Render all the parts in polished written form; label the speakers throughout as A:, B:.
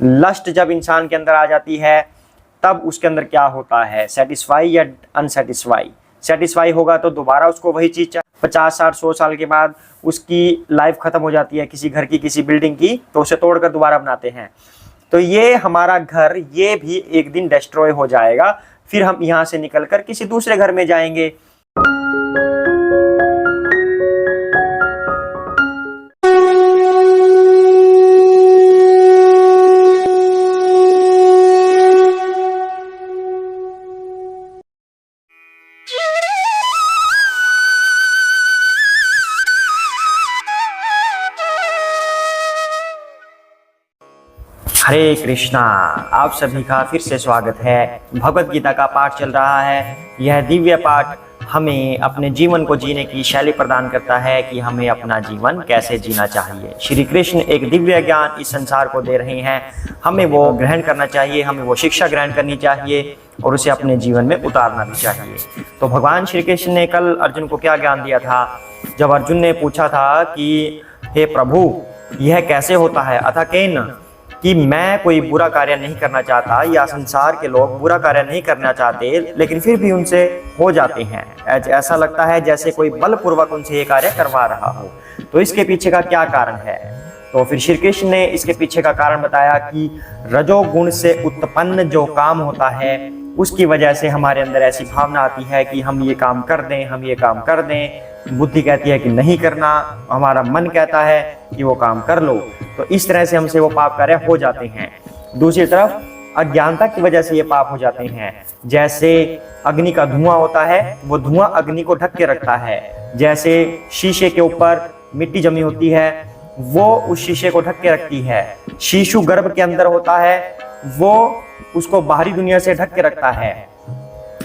A: Lust जब इंसान के अंदर आ जाती है तब उसके अंदर क्या होता है, सेटिस्फाई या अनसेटिस्फाई। सेटिस्फाई होगा तो दोबारा उसको वही चीज 50 60 100 साल के बाद उसकी लाइफ खत्म हो जाती है, किसी घर की किसी बिल्डिंग की, तो उसे तोड़कर दोबारा बनाते हैं। तो ये हमारा घर ये भी एक दिन डिस्ट्रॉय हो जाएगा, फिर हम यहाँ से निकलकर किसी दूसरे घर में जाएंगे। हरे कृष्णा, आप सभी का फिर से स्वागत है। भगवत गीता का पाठ चल रहा है। यह दिव्य पाठ हमें अपने जीवन को जीने की शैली प्रदान करता है कि हमें अपना जीवन कैसे जीना चाहिए। श्री कृष्ण एक दिव्य ज्ञान इस संसार को दे रहे हैं, हमें वो ग्रहण करना चाहिए, हमें वो शिक्षा ग्रहण करनी चाहिए और उसे अपने जीवन में उतारना भी चाहिए। तो भगवान श्री कृष्ण ने कल अर्जुन को क्या ज्ञान दिया था? जब अर्जुन ने पूछा था कि हे प्रभु, यह कैसे होता है, अतः केन, कि मैं कोई बुरा कार्य नहीं करना चाहता या संसार के लोग बुरा कार्य नहीं करना चाहते, लेकिन फिर भी उनसे हो जाते हैं। ऐसा लगता है जैसे कोई बलपूर्वक उनसे ये कार्य करवा रहा हो। तो इसके पीछे का क्या कारण है? तो फिर श्री कृष्ण ने इसके पीछे का कारण बताया कि रजोगुण से उत्पन्न जो काम होता है उसकी वजह से हमारे अंदर ऐसी भावना आती है कि हम ये काम कर दें, हम ये काम कर दें। बुद्धि कहती है कि नहीं करना, हमारा मन कहता है कि वो काम कर लो। तो इस तरह से हमसे वो पाप कार्य हो जाते हैं। दूसरी तरफ अज्ञानता की वजह से ये पाप हो जाते हैं। जैसे अग्नि का धुआं होता है, वो धुआं अग्नि को ढक के रखता है। जैसे शीशे के ऊपर मिट्टी जमी होती है, वो उस शीशे को ढक के रखती है। शिशु गर्भ के अंदर होता है, वो उसको बाहरी दुनिया से ढक के रखता है।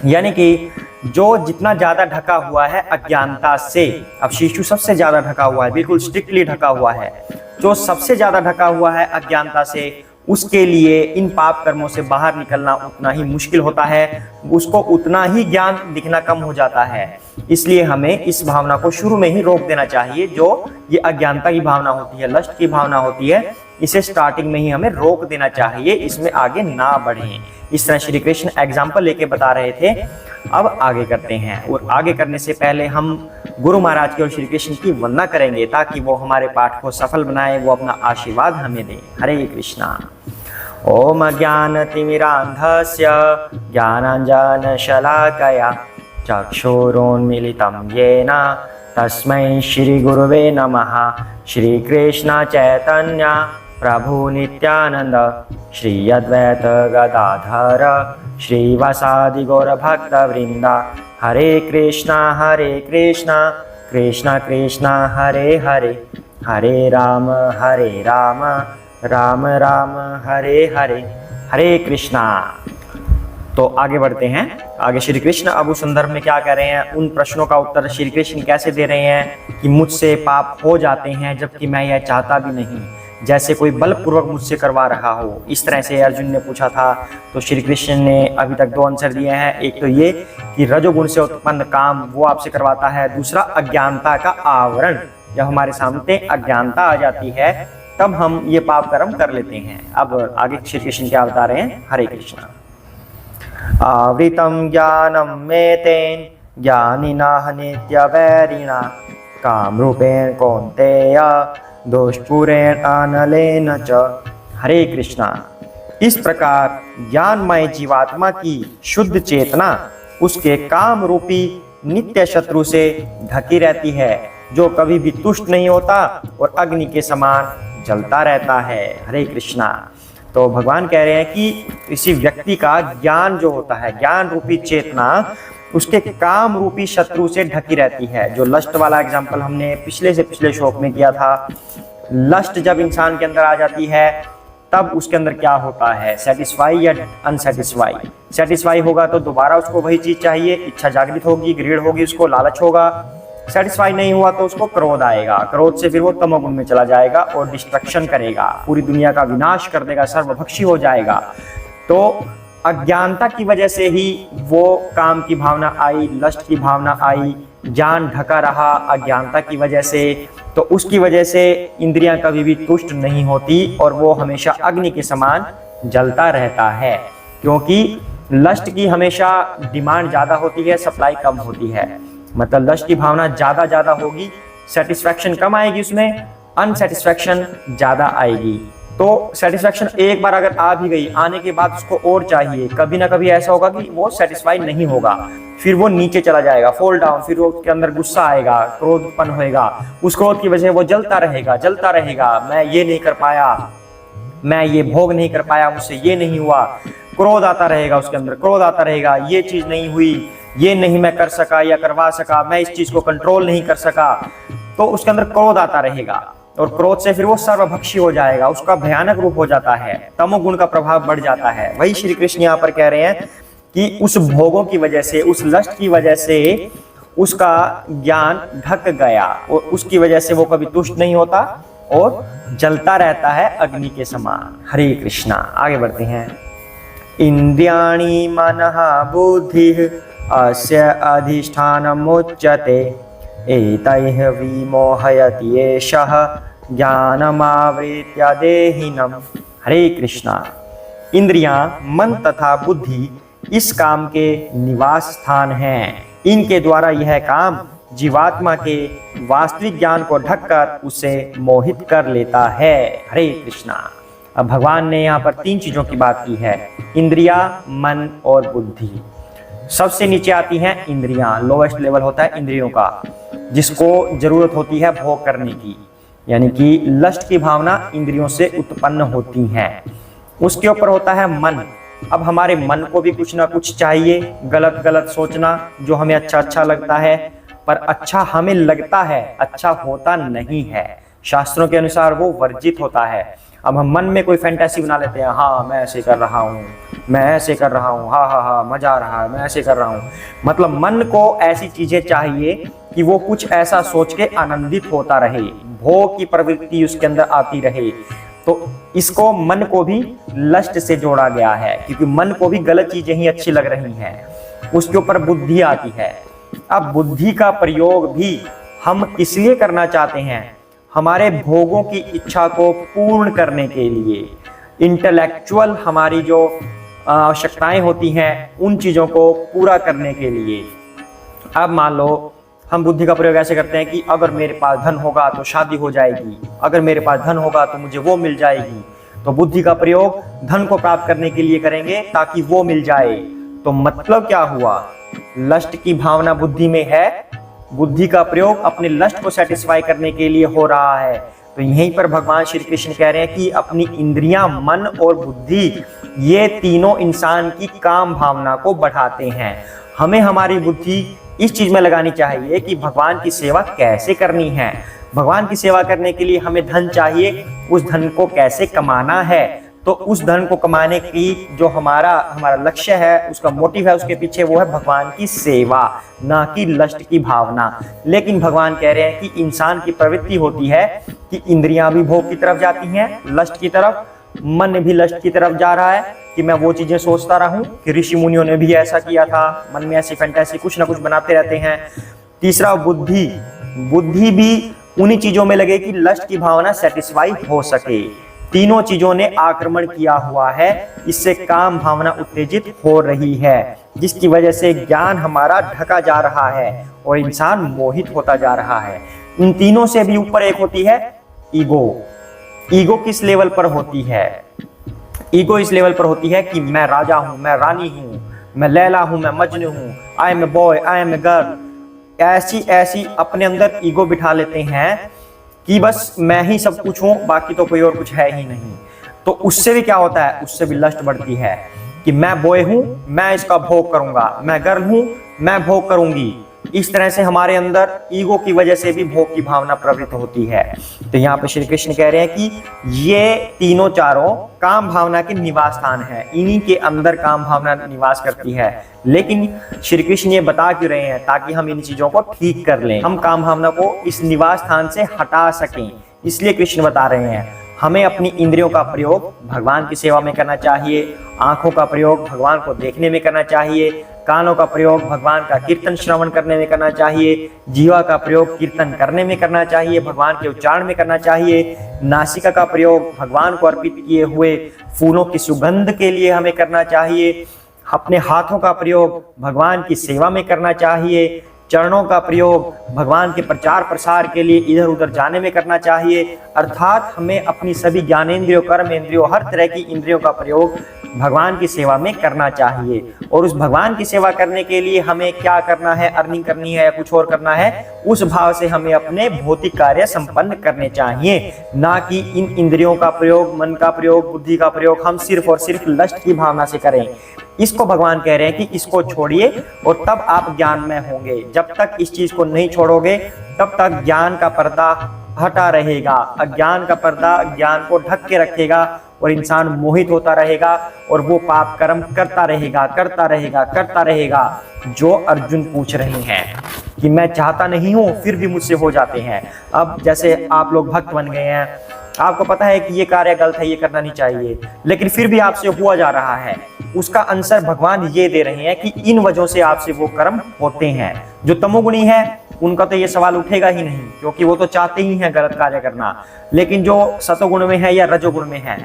A: यानी कि जो जितना ज्यादा ढका हुआ है अज्ञानता से, अब शिशु सबसे ज्यादा ढका हुआ है, बिल्कुल स्ट्रिक्टली ढका हुआ है, जो सबसे ज्यादा ढका हुआ है अज्ञानता से, उसके लिए इन पाप कर्मों से बाहर निकलना उतना ही मुश्किल होता है, उसको उतना ही ज्ञान दिखना कम हो जाता है। इसलिए हमें इस भावना को शुरू में ही रोक देना चाहिए। जो ये अज्ञानता की भावना होती है, लस्ट की भावना होती है, इसे स्टार्टिंग में ही हमें रोक देना चाहिए, इसमें आगे ना बढ़ें। इस तरह श्री कृष्ण एग्जाम्पल लेके बता रहे थे। अब आगे करते हैं, और आगे करने से पहले हम गुरु महाराज की और श्री कृष्ण की वंदना करेंगे ताकि वो हमारे पाठ को सफल बनाए, वो अपना आशीर्वाद हमें दें। हरे कृष्णा। ओम ज्ञानतिमिरान्धस्य ज्ञानाञ्जनशलाकया चक्षुरुन्मीलितं येन तस्मै श्रीगुरुवे नमः। श्रीकृष्ण चैतन्य प्रभु नित्यानंद श्री अद्वैत गदाधर श्रीवासादि गौर भक्त वृंदा। हरे कृष्णा कृष्णा कृष्णा हरे हरे, हरे राम राम राम हरे हरे। हरे कृष्णा। तो आगे बढ़ते हैं। आगे श्री कृष्ण अब उस संदर्भ में क्या कह रहे हैं, उन प्रश्नों का उत्तर श्री कृष्ण कैसे दे रहे हैं कि मुझसे पाप हो जाते हैं जबकि मैं यह चाहता भी नहीं, जैसे कोई बलपूर्वक मुझसे करवा रहा हो। इस तरह से अर्जुन ने पूछा था। तो श्री कृष्ण ने अभी तक दो आंसर दिए हैं। एक तो ये कि रजोगुण से उत्पन्न काम वो आपसे करवाता है। दूसरा अज्ञानता का आवरण, जब हमारे सामने अज्ञानता आ जाती है तब हम ये पाप कर्म कर लेते हैं। अब आगे श्री कृष्ण क्या बता रहे हैं। हरे कृष्णा। आवृतम ज्ञानम मेतेन ज्ञानिनः नित्यवैरिणा कामरूपेण कौन्तेय दोषपूरेण अनलेन च। हरे कृष्णा। इस प्रकार ज्ञानमय जीवात्मा की शुद्ध चेतना उसके काम रूपी नित्य शत्रु से ढकी रहती है, जो कभी भी तुष्ट नहीं होता और अग्नि के समान जलता रहता है। हरे कृष्णा। तो भगवान कह रहे हैं कि किसी व्यक्ति का ज्ञान जो होता है, ज्ञान रूपी चेतना उसके काम रूपी शत्रु से ढकी रहती है। जो लस्ट वाला एग्जाम्पल हमने पिछले से पिछले श्लोक में किया था, लस्ट जब इंसान के अंदर आ जाती है तब उसके अंदर क्या होता है, सेटिस्फाई या अनसेटिस्फाई। सेटिस्फाई होगा तो दोबारा उसको वही चीज चाहिए, इच्छा जागृत होगी, ग्रीड होगी, उसको लालच होगा। सेटिस्फाई नहीं हुआ तो उसको क्रोध आएगा, क्रोध से फिर वो तमोगुण में चला जाएगा और डिस्ट्रक्शन करेगा, पूरी दुनिया का विनाश कर देगा, सर्वभक्षी हो जाएगा। तो अज्ञानता की वजह से ही वो काम की भावना आई, लस्ट की भावना आई, ज्ञान ढका रहा अज्ञानता की वजह से, तो उसकी वजह से इंद्रियां कभी भी तुष्ट नहीं होती और वो हमेशा अग्नि के समान जलता रहता है। क्योंकि लस्ट की हमेशा डिमांड ज़्यादा होती है, सप्लाई कम होती है। मतलब लस्ट की भावना ज़्यादा होगी, सेटिस्फैक्शन कम आएगी, उसमें अनसेटिस्फैक्शन ज़्यादा आएगी। तो सेटिस्फैक्शन एक बार अगर आ भी गई, आने के बाद उसको और चाहिए, कभी ना कभी ऐसा होगा कि वो सेटिस्फाई नहीं होगा, फिर वो नीचे चला जाएगा, फॉल डाउन, फिर वो उसके अंदर गुस्सा आएगा, क्रोध उत्पन्न होएगा, उस क्रोध की वजह से वो जलता रहेगा, मैं ये नहीं कर पाया, मैं ये भोग नहीं कर पाया, मुझसे ये नहीं हुआ, क्रोध आता रहेगा, उसके अंदर क्रोध आता रहेगा, ये चीज नहीं हुई, ये नहीं मैं कर सका या करवा सका, मैं इस चीज को कंट्रोल नहीं कर सका, तो उसके अंदर क्रोध आता रहेगा और क्रोध से फिर वो सर्वभक्षी हो जाएगा, उसका भयानक रूप हो जाता है, तमोगुण का प्रभाव बढ़ जाता है। वही श्री कृष्ण यहाँ पर कह रहे हैं कि उस भोगों की वजह से, उस लस्ट की वजह से उसका ज्ञान ढक गया और उसकी वजह से वो कभी तुष्ट नहीं होता और जलता रहता है अग्नि के समान। हरे कृष्णा। आगे बढ़ते हैं। इंद्रियाणि मनः बुद्धिः अस्य अधिष्ठानमुच्यते एतैः विमोहयति एषः ज्ञानमावृत्य देहिनम्। हरे कृष्णा। इंद्रियां, मन तथा बुद्धि इस काम के निवास स्थान हैं। इनके द्वारा यह काम जीवात्मा के वास्तविक ज्ञान को ढककर उसे मोहित कर लेता है। हरे कृष्णा। अब भगवान ने यहाँ पर 3 चीजों की बात की है, इंद्रिया, मन और बुद्धि। सबसे नीचे आती हैं इंद्रियां, लोएस्ट लेवल होता है इंद्रियों का, जिसको जरूरत होती है भोग करने की, यानी कि लस्ट की भावना इंद्रियों से उत्पन्न होती है। उसके ऊपर होता है मन। अब हमारे मन को भी कुछ ना कुछ चाहिए, गलत गलत सोचना, जो हमें अच्छा लगता है, पर अच्छा हमें लगता है, अच्छा होता नहीं है, शास्त्रों के अनुसार वो वर्जित होता है। अब हम मन में कोई फैंटेसी बना लेते हैं, हाँ मैं ऐसे कर रहा हूँ, मैं ऐसे कर रहा हूँ, हाँ मजा आ रहा है, मैं ऐसे कर रहा हूँ। मतलब मन को ऐसी चीजें चाहिए कि वो कुछ ऐसा सोच के आनंदित होता रहे, भोग की प्रवृत्ति उसके अंदर आती रहे। तो इसको मन को भी लस्ट से जोड़ा गया है, क्योंकि मन को भी गलत चीजें ही अच्छी लग रही हैं। उसके ऊपर बुद्धि आती है। अब बुद्धि का प्रयोग भी हम किस लिए करना चाहते हैं? हमारे भोगों की इच्छा को पूर्ण करने के लिए, इंटेलेक्चुअल हमारी जो आवश्यकताएं होती हैं उन चीजों को पूरा करने के लिए। अब मान लो हम बुद्धि का प्रयोग ऐसे करते हैं कि अगर मेरे पास धन होगा तो शादी हो जाएगी, अगर मेरे पास धन होगा तो मुझे वो मिल जाएगी। तो बुद्धि का प्रयोग धन को प्राप्त करने के लिए करेंगे ताकि वो मिल जाए। तो मतलब क्या हुआ? लस्ट की भावना बुद्धि में है, बुद्धि का प्रयोग अपने लस्ट को सेटिस्फाई करने के लिए हो रहा है। तो यहीं पर भगवान श्री कृष्ण कह रहे हैं कि अपनी इंद्रियां, मन और बुद्धि, ये तीनों इंसान की काम भावना को बढ़ाते हैं। हमें हमारी बुद्धि इस चीज में लगानी चाहिए कि भगवान की सेवा कैसे करनी है। भगवान की सेवा करने के लिए हमें धन चाहिए, उस धन को कैसे कमाना है। तो उस धन को कमाने की जो हमारा लक्ष्य है, उसका मोटिव है, उसके पीछे वो है भगवान की सेवा, ना कि लस्ट की भावना। लेकिन भगवान कह रहे हैं कि इंसान की प्रवृत्ति होती है कि इंद्रियां भी भोग की तरफ जाती हैं, लस्ट की तरफ, मन भी लस्ट की तरफ जा रहा है कि मैं वो चीजें सोचता रहूं। कि ऋषि मुनियों ने भी ऐसा किया था, मन में ऐसी फैंटेसी कुछ ना कुछ बनाते रहते हैं। तीसरा बुद्धि, बुद्धि भी उन्हीं चीजों में लगे कि लस्ट की भावना सेटिस्फाई हो सके। तीनों चीजों ने आक्रमण किया हुआ है, इससे काम भावना उत्तेजित हो रही है, जिसकी वजह से ज्ञान हमारा ढका जा रहा है और इंसान मोहित होता जा रहा है। इन तीनों से भी ऊपर एक होती है ईगो। ईगो किस लेवल पर होती है? ईगो इस लेवल पर होती है कि मैं राजा हूं, मैं रानी हूं, मैं लैला हूं, मैं मजनू हूं, I am a boy, I am a girl. ऐसी अपने अंदर ईगो बिठा लेते हैं कि बस मैं ही सब कुछ हूं, बाकी तो कोई और कुछ है ही नहीं। तो उससे भी क्या होता है? उससे भी लस्ट बढ़ती है कि मैं बॉय हूं, मैं इसका भोग करूंगा, मैं गर्ल हूं, मैं भोग करूंगी। इस तरह से हमारे अंदर ईगो की वजह से भी भोग की भावना प्रवृत्त होती है। तो यहाँ पे श्री कृष्ण कह रहे हैं कि ये तीनों चारों काम भावना के निवास स्थान है, इन्हीं के अंदर काम भावना निवास करती है। लेकिन श्री कृष्ण ये बता क्यों रहे हैं? ताकि हम इन चीजों को ठीक कर लें, हम काम भावना को इस निवास स्थान से हटा सकें। इसलिए कृष्ण बता रहे हैं हमें अपनी इंद्रियों का प्रयोग भगवान की सेवा में करना चाहिए, आंखों का प्रयोग भगवान को देखने में करना चाहिए, कानों का प्रयोग भगवान का कीर्तन श्रवण करने में करना चाहिए, जीवा का प्रयोग कीर्तन करने में करना चाहिए, भगवान के उच्चारण में करना चाहिए, नासिका का प्रयोग भगवान को अर्पित किए हुए फूलों की सुगंध के लिए हमें करना चाहिए, अपने हाथों का प्रयोग भगवान की सेवा में करना चाहिए, चरणों का प्रयोग भगवान के प्रचार प्रसार के लिए इधर उधर जाने में करना चाहिए। अर्थात हमें अपनी सभी ज्ञानेंद्रियों, कर्मेंद्रियों, हर तरह की इंद्रियों का प्रयोग भगवान की सेवा में करना चाहिए। और उस भगवान की सेवा करने के लिए हमें क्या करना है, अर्निंग करनी है या कुछ और करना है, उस भाव से हमें अपने भौतिक कार्य संपन्न करने चाहिए, ना कि इन इंद्रियों का प्रयोग, मन का प्रयोग, बुद्धि का प्रयोग हम सिर्फ और सिर्फ लस्ट की भावना से करें। इसको भगवान कह रहे हैं कि इसको छोड़िए और तब आप ज्ञान में होंगे। जब तक इस चीज को नहीं छोड़ोगे तब तक ज्ञान का पर्दा हटा रहेगा, अज्ञान का पर्दा ज्ञान को ढक के रखेगा और इंसान मोहित होता रहेगा और वो पाप कर्म करता रहेगा, करता रहेगा, करता रहेगा। जो अर्जुन पूछ रहे हैं कि मैं चाहता नहीं हूं फिर भी मुझसे हो जाते हैं। अब जैसे आप लोग भक्त बन गए हैं, आपको पता है कि ये कार्य गलत है, ये करना नहीं चाहिए, लेकिन फिर भी आपसे हुआ जा रहा है, उसका आंसर भगवान ये दे रहे हैं कि इन वजहों से आपसे वो कर्म होते हैं। जो तमोगुणी है उनका तो ये सवाल उठेगा ही नहीं, क्योंकि वो तो चाहते ही हैं गलत कार्य करना, लेकिन जो सतोगुण में है या रजोगुण में है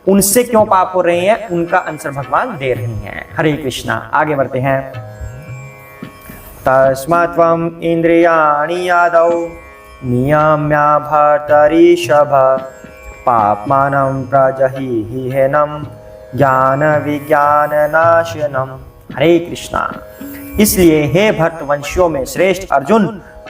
A: उनसे क्यों पाप हो रहे हैं, उनका आंसर भगवान दे रहे हैं। हरे कृष्णा। आगे बढ़ते हैं। तस्मात् त्वम् इंद्रियाणि आदौ नियम्य भर्तऋषभ पाप्मानं प्रजहिह्येनं ज्ञान विज्ञान नाशनम। हरे कृष्णा। इसलिए हे भरतवंशियों में श्रेष्ठ अर्जुन,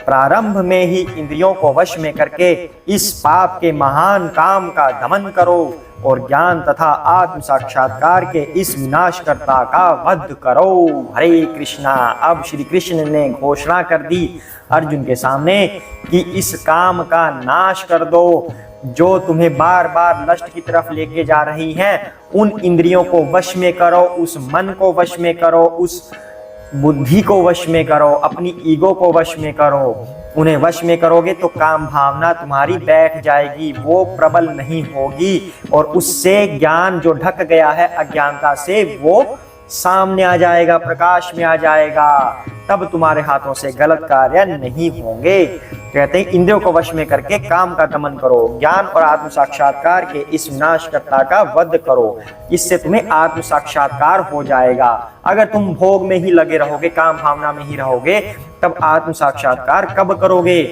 A: प्रारंभ में ही इंद्रियों को वश में करके इस पाप के महान काम का दमन करो और ज्ञान तथा आत्म साक्षात्कार के इस विनाशकर्ता का वध करो। हरे कृष्णा। अब श्री कृष्ण ने घोषणा कर दी अर्जुन के सामने कि इस काम का नाश कर दो जो तुम्हें बार बार लस्ट की तरफ लेके जा रही हैं। उन इंद्रियों को वश में करो, उस मन को वश में करो, उस बुद्धि को वश में करो, अपनी ईगो को वश में करो। उन्हें वश में करोगे तो काम भावना तुम्हारी बैठ जाएगी, वो प्रबल नहीं होगी और उससे ज्ञान जो ढक गया है अज्ञानता से वो सामने आ जाएगा, प्रकाश में आ जाएगा। तब तुम्हारे हाथों से गलत कार्य नहीं होंगे। कहते हैं इंद्रियों को वश में करके काम का दमन करो, ज्ञान और आत्म साक्षात्कार के इस विनाशकर्ता का वध करो, इससे तुम्हें आत्म साक्षात्कार हो जाएगा। अगर तुम भोग में ही लगे रहोगे, काम भावना में ही रहोगे, तब आत्म साक्षात्कार कब करोगे?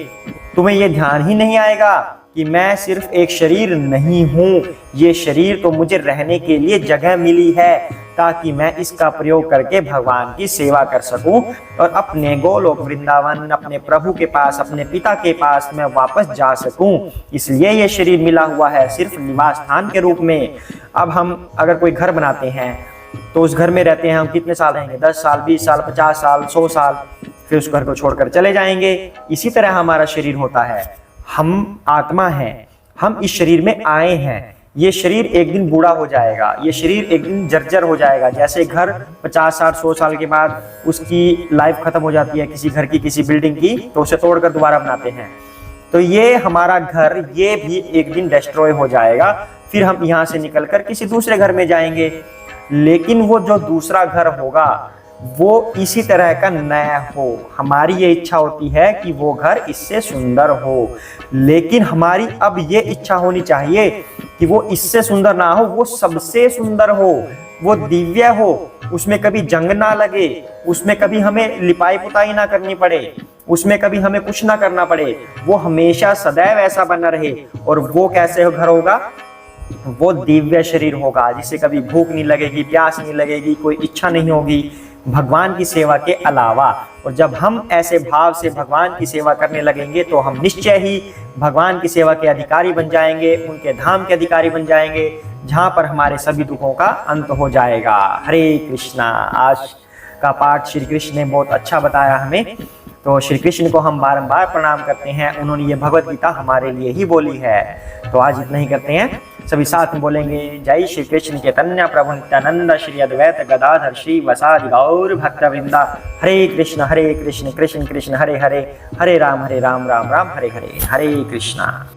A: तुम्हें यह ध्यान ही नहीं आएगा कि मैं सिर्फ एक शरीर नहीं हूं, ये शरीर तो मुझे रहने के लिए जगह मिली है ताकि मैं इसका प्रयोग करके भगवान की सेवा कर सकूं और अपने गोलोक वृंदावन, अपने प्रभु के पास, अपने पिता के पास मैं वापस जा सकूं। इसलिए ये शरीर मिला हुआ है सिर्फ निवास स्थान के रूप में। अब हम अगर कोई घर बनाते हैं तो उस घर में रहते हैं हम कितने साल रहेंगे? 10 साल, 20 साल, 50 साल, 100 साल, फिर उस घर को छोड़कर चले जाएंगे। इसी तरह हमारा शरीर होता है। हम आत्मा हैं, हम इस शरीर में आए हैं। ये शरीर एक दिन बूढ़ा हो जाएगा, ये शरीर एक दिन जर्जर हो जाएगा। जैसे घर 50 साल, 100 साल के बाद उसकी लाइफ खत्म हो जाती है किसी घर की, किसी बिल्डिंग की, तो उसे तोड़कर दोबारा बनाते हैं। तो ये हमारा घर, ये भी एक दिन डिस्ट्रॉय हो जाएगा। फिर हम यहाँ से निकलकर किसी दूसरे घर में जाएंगे, लेकिन वो जो दूसरा घर होगा वो इसी तरह का नया हो। हमारी ये इच्छा होती है कि वो घर इससे सुंदर हो, लेकिन हमारी अब ये इच्छा होनी चाहिए कि वो इससे सुंदर ना हो, वो सबसे सुंदर हो, वो दिव्य हो, उसमें कभी जंग ना लगे, उसमें कभी हमें लिपाई पुताई ना करनी पड़े, उसमें कभी हमें कुछ ना करना पड़े, वो हमेशा सदैव ऐसा बना रहे। और वो कैसे घर होगा? वो दिव्य शरीर होगा जिसे कभी भूख नहीं लगेगी, प्यास नहीं लगेगी, कोई इच्छा नहीं होगी भगवान की सेवा के अलावा। और जब हम ऐसे भाव से भगवान की सेवा करने लगेंगे तो हम निश्चय ही भगवान की सेवा के अधिकारी बन जाएंगे, उनके धाम के अधिकारी बन जाएंगे, जहां पर हमारे सभी दुखों का अंत हो जाएगा। हरे कृष्णा। आज का पाठ श्री कृष्ण ने बहुत अच्छा बताया हमें, तो श्री कृष्ण को हम बारंबार प्रणाम करते हैं। उन्होंने ये भगवत गीता हमारे लिए ही बोली है। तो आज इतना ही करते हैं, सभी साथ में बोलेंगे जय श्री कृष्ण चैतन्य प्रभु नित्यानंद श्री अद्वैत गदाधर श्री वसादि गौर भक्तवृंदा। हरे कृष्ण कृष्ण कृष्ण हरे हरे, हरे राम राम राम हरे हरे। हरे कृष्णा।